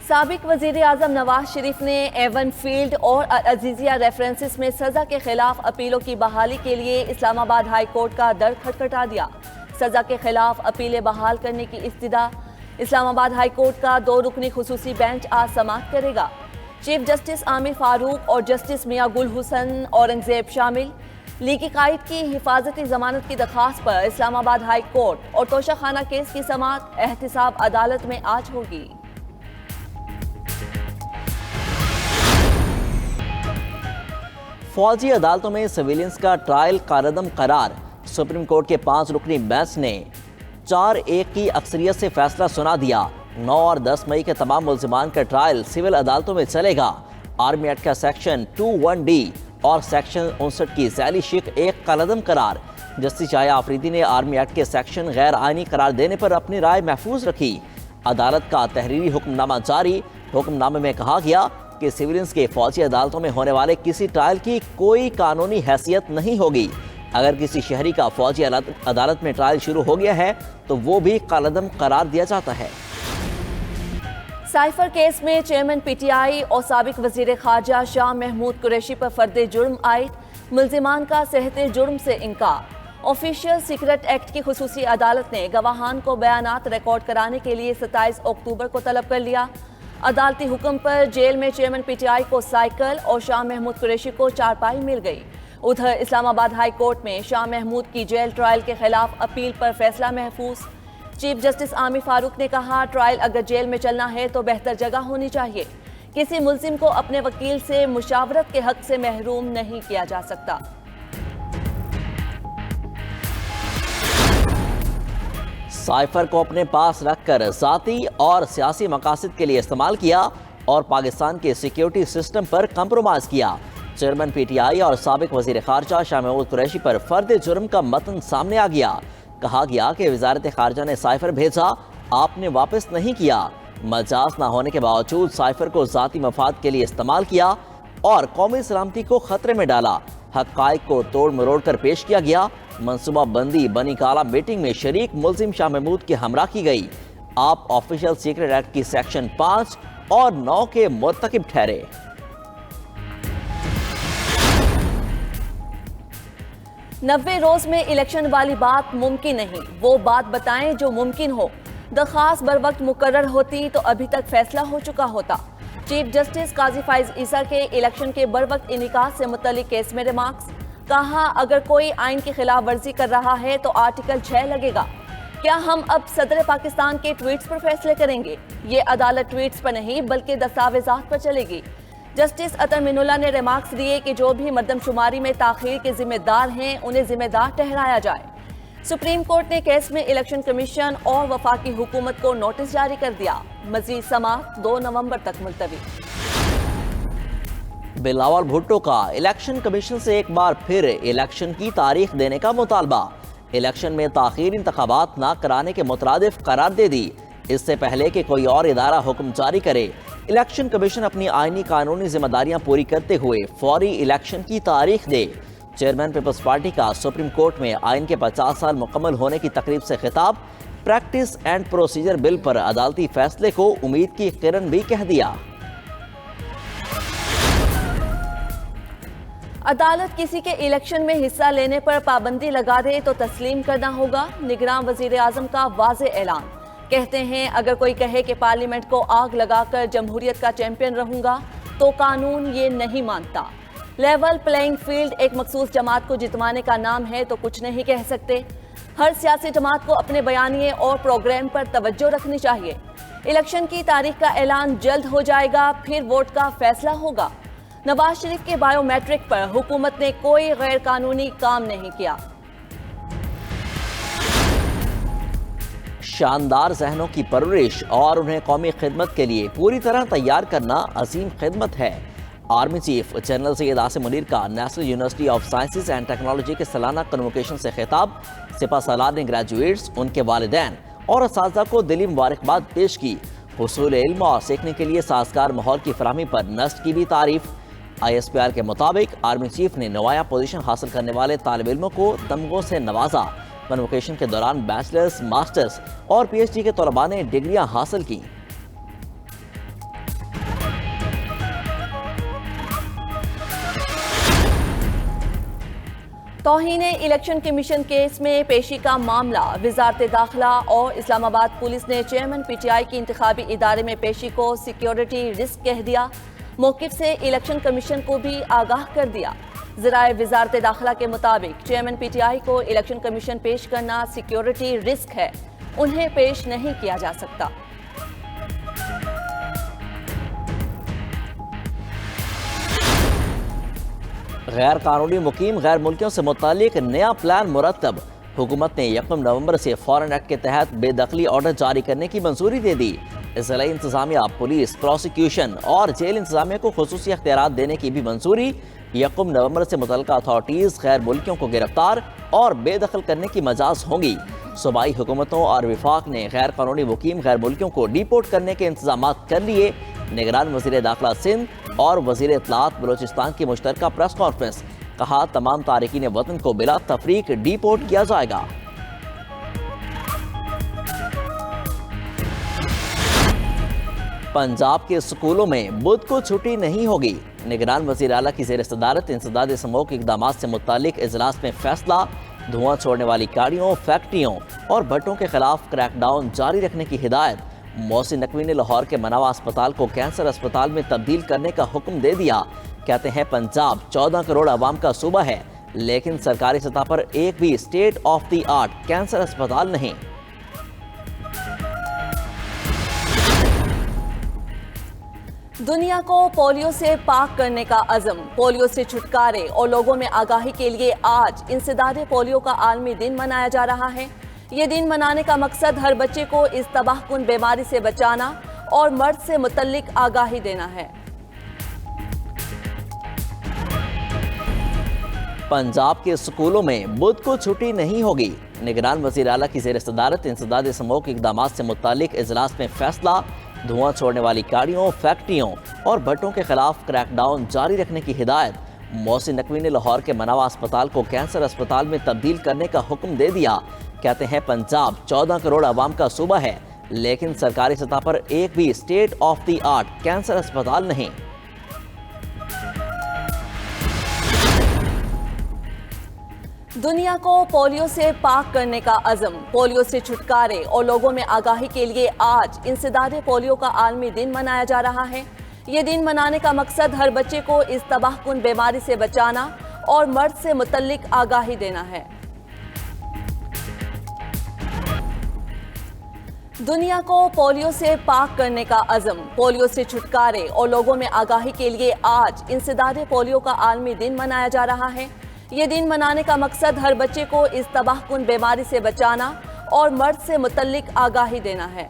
سابق وزیر اعظم نواز شریف نے ایون فیلڈ اور عزیزیہ ریفرنسز میں سزا کے خلاف اپیلوں کی بحالی کے لیے اسلام آباد ہائی کورٹ کا در کھٹکھٹا دیا۔ سزا کے خلاف اپیلیں بحال کرنے کی استدعا اسلام آباد ہائی کورٹ کا 2 رکنی خصوصی بینچ آج سماعت کرے گا۔ چیف جسٹس عامر فاروق اور جسٹس میاں گل حسن اورنگزیب شامل۔ لیگی قائد کی حفاظتی ضمانت کی درخواست پر اسلام آباد ہائی کورٹ اور توشہ خانہ کیس کی سماعت احتساب عدالت میں آج ہوگی۔ فوجی عدالتوں میں سویلینز کا ٹرائل کالعدم قرار۔ سپریم کورٹ کے 5 رکنی بینچ نے 4-1 کی اکثریت سے فیصلہ سنا دیا۔ 9 اور 10 مئی کے تمام ملزمان کا ٹرائل سول عدالتوں میں چلے گا۔ آرمی ایکٹ کا سیکشن 21D اور سیکشن 59 کی ذیلی شق 1 کالعدم قرار۔ جسٹس شاہیہ آفریدی نے آرمی ایکٹ کے سیکشن غیر آئینی قرار دینے پر اپنی رائے محفوظ رکھی۔ عدالت کا تحریری حکم نامہ جاری۔ حکم نامے میں کہا گیا کہ سویلینز کے فوجی عدالتوں میں ہونے والے کسی ٹرائل کی کوئی قانونی حیثیت نہیں ہوگی۔ اگر کسی شہری کا فوجی عدالت میں ٹرائل شروع ہو گیا ہے تو وہ بھی کالعدم قرار دیا جاتا ہے۔ سائفر کیس میں چیئرمین پی ٹی آئی اور سابق وزیر خارجہ شاہ محمود قریشی پر فرد جرم عائد، ملزمان کا صحت جرم سے انکار۔ آفیشیل سیکرٹ ایکٹ کی خصوصی عدالت نے گواہان کو بیانات ریکارڈ کرانے کے لیے 27 اکتوبر کو طلب کر لیا۔ عدالتی حکم پر جیل میں چیئرمین پی ٹی آئی کو سائیکل اور شاہ محمود قریشی کو چارپائی مل گئی۔ ادھر اسلام آباد ہائی کورٹ میں شاہ محمود کی جیل ٹرائل کے خلاف اپیل پر فیصلہ محفوظ۔ چیف جسٹس عامر فاروق نے کہا، ٹرائل اگر جیل میں چلنا ہے تو بہتر جگہ ہونی چاہیے۔ کسی ملزم کو اپنے وکیل سے مشاورت کے حق سے محروم نہیں کیا جا سکتا۔ سائفر کو اپنے پاس رکھ کر ذاتی اور سیاسی مقاصد کے لیے استعمال کیا اور پاکستان کے سیکیورٹی سسٹم پر کمپرومائز کیا۔ چیئرمین پی ٹی آئی اور سابق وزیر خارجہ شاہ محمود قریشی پر فرد جرم کا متن سامنے آ گیا۔ کہا گیا کہ وزارت خارجہ نے سائفر بھیجا، آپ نے واپس نہیں کیا۔ مجاز نہ ہونے کے باوجود سائفر کو ذاتی مفاد کے لیے استعمال کیا اور قومی سلامتی کو خطرے میں ڈالا۔ حقائق کو توڑ مروڑ کر پیش کیا گیا۔ منصوبہ بندی بنی کالا میٹنگ میں شریک ملزم شاہ محمود کی ہمراہ کی گئی۔ آپ آفیشل سیکرٹ ایکٹ کی سیکشن 5 اور 9 کے مرتکب ٹھہرے۔ 90 روز میں الیکشن والی بات ممکن نہیں، وہ بات بتائیں جو ممکن ہو۔ درخواست بر وقت مقرر ہوتی تو ابھی تک فیصلہ ہو چکا ہوتا۔ چیف جسٹس قاضی فائز عیسیٰ کے الیکشن کے بر وقت انعقاد سے متعلق کیس میں ریمارکس۔ کہا، اگر کوئی آئین کی خلاف ورزی کر رہا ہے تو آرٹیکل 6 لگے گا۔ کیا ہم اب صدر پاکستان کے ٹویٹس پر فیصلے کریں گے؟ یہ عدالت ٹویٹس پر نہیں بلکہ دستاویزات پر چلے گی۔ جسٹس عطر مین اللہ نے ریمارکس دیے کہ جو بھی مردم شماری میں تاخیر کے ذمہ دار ہیں انہیں ذمہ دار ٹھہرایا جائے۔ سپریم کورٹ نے کیس میں الیکشن کمیشن اور وفاقی حکومت کو نوٹس جاری کر دیا۔ مزید سماعت 2 نومبر تک ملتوی۔ بلاول بھٹو کا الیکشن کمیشن سے ایک بار پھر الیکشن کی تاریخ دینے کا مطالبہ۔ الیکشن میں تاخیر انتخابات نہ کرانے کے مترادف قرار دے دی، اس سے پہلے کہ کوئی اور ادارہ حکم جاری کرے۔ الیکشن کمیشن اپنی آئینی قانونی ذمہ داریاں پوری کرتے ہوئے فوری الیکشن کی تاریخ دے۔ چیئرمین پیپلز پارٹی کا سپریم کورٹ میں آئین کے 50 سال مکمل ہونے کی تقریب سے خطاب۔ پریکٹس اینڈ پروسیجر بل پر عدالتی فیصلے کو امید کی کرن بھی کہہ دیا۔ عدالت کسی کے الیکشن میں حصہ لینے پر پابندی لگا دے تو تسلیم کرنا ہوگا، نگراں وزیر اعظم کا واضح اعلان۔ کہتے ہیں، اگر کوئی کہے کہ پارلیمنٹ کو آگ لگا کر جمہوریت کا چیمپئن رہوں گا تو قانون یہ نہیں مانتا۔ لیول پلینگ فیلڈ ایک مخصوص جماعت کو جتوانے کا نام ہے تو کچھ نہیں کہہ سکتے۔ ہر سیاسی جماعت کو اپنے بیانیے اور پروگرام پر توجہ رکھنی چاہیے۔ الیکشن کی تاریخ کا اعلان جلد ہو جائے گا، پھر ووٹ کا فیصلہ ہوگا۔ نواز شریف کے بائیو میٹرک پر حکومت نے کوئی غیر قانونی کام نہیں کیا۔ شاندار ذہنوں کی پرورش اور انہیں قومی خدمت کے لیے پوری طرح تیار کرنا عظیم خدمت ہے۔ Army chief general Syed Asim Munir کا national university of sciences and technology کے سالانہ کنووکیشن سے خطاب۔ سپہ سالار نے گریجویٹس، ان کے والدین اور اساتذہ کو دلی مبارکباد پیش کی۔ حصول علم اور سیکھنے کے لیے سازگار ماحول کی فراہمی پر نسٹ کی بھی تعریف۔ آئی ایس پی آر کے مطابق آرمی چیف نے نمایاں پوزیشن حاصل کرنے والے طالب علموں کو تمغوں سے نوازا۔ کنووکیشن کے دوران بیچلرز، ماسٹرز اور پی ایچ ڈی کے طلباء نے ڈگریاں حاصل کی۔ توہین الیکشن کمیشن کیس میں پیشی کا معاملہ، وزارت داخلہ اور اسلام آباد پولیس نے چیئرمین پی ٹی آئی کی انتخابی ادارے میں پیشی کو سیکیورٹی رسک کہہ دیا۔ موقف سے الیکشن کمیشن کو بھی آگاہ کر دیا۔ ذرائع وزارت داخلہ کے مطابق چیئرمین پی ٹی آئی کو الیکشن کمیشن پیش کرنا سیکیورٹی رسک ہے، انہیں پیش نہیں کیا جا سکتا۔ غیر قانونی مقیم غیر ملکیوں سے متعلق نیا پلان مرتب، حکومت نے 1 نومبر سے فارن ایکٹ کے تحت بے دخلی آرڈر جاری کرنے کی منظوری دے دی۔ ضلعی انتظامیہ، پولیس، پروسیکیوشن اور جیل انتظامیہ کو خصوصی اختیارات دینے کی بھی منظوری۔ 1 نومبر سے متعلقہ اتھارٹیز غیر ملکیوں کو گرفتار اور بے دخل کرنے کی مجاز ہوں گی۔ صوبائی حکومتوں اور وفاق نے غیر قانونی مقیم غیر ملکیوں کو ڈیپورٹ کرنے کے انتظامات کر لیے۔ نگران وزیر داخلہ سندھ اور وزیر اطلاعات بلوچستان کی مشترکہ پریس کانفرنس، کہا تمام تارکین وطن کو بلا تفریق ڈیپورٹ کیا جائے گا۔ پنجاب کے سکولوں میں بدھ کو چھٹی نہیں ہوگی، نگران وزیر اعلیٰ کی زیر صدارت انسداد سموگ اقدامات سے متعلق اجلاس میں فیصلہ۔ دھواں چھوڑنے والی گاڑیوں، فیکٹریوں اور بھٹوں کے خلاف کریک ڈاؤن جاری رکھنے کی ہدایت۔ محسن نقوی نے لاہور کے مناوا اسپتال کو کینسر اسپتال میں تبدیل کرنے کا حکم دے دیا۔ کہتے ہیں پنجاب 14 کروڑ عوام کا صوبہ ہے، لیکن سرکاری سطح پر ایک بھی state of the art cancer اسپتال نہیں۔ دنیا کو پولیو سے پاک کرنے کا عزم، پولیو سے چھٹکارے اور لوگوں میں آگاہی کے لیے آج انسداد پولیو کا عالمی دن منایا جا رہا ہے۔ یہ دن منانے کا مقصد ہر بچے کو اس تباہ کن بیماری سے بچانا اور مرض سے متعلق آگاہی دینا ہے۔ پنجاب کے سکولوں میں بدھ کو چھٹی نہیں ہوگی، نگران وزیر اعلیٰ کی زیر صدارت انسداد سموگ اقدامات سے متعلق اجلاس میں فیصلہ۔ دھواں چھوڑنے والی گاڑیوں، فیکٹریوں اور بھٹوں کے خلاف کریک ڈاؤن جاری رکھنے کی ہدایت۔ محسن نقوی نے لاہور کے مناوا اسپتال کو کینسر اسپتال میں تبدیل کرنے کا حکم دے دیا۔ کہتے ہیں پنجاب 14 کروڑ عوام کا صوبہ ہے، لیکن سرکاری سطح پر ایک بھی state of the art cancer اسپتال نہیں۔ دنیا کو پولیو سے پاک کرنے کا عزم، پولیو سے چھٹکارے اور لوگوں میں آگاہی کے لیے آج انسداد پولیو کا عالمی دن منایا جا رہا ہے۔ یہ دن منانے کا مقصد ہر بچے کو اس تباہ کن بیماری سے بچانا اور مرض سے متعلق آگاہی دینا ہے۔ دنیا کو پولیو سے پاک کرنے کا عزم، پولیو سے چھٹکارے اور لوگوں میں آگاہی کے لیے آج انسداد پولیو کا عالمی دن منایا جا رہا ہے۔ یہ دن منانے کا مقصد ہر بچے کو اس تباہ کن بیماری سے بچانا اور مرض سے متعلق آگاہی دینا ہے۔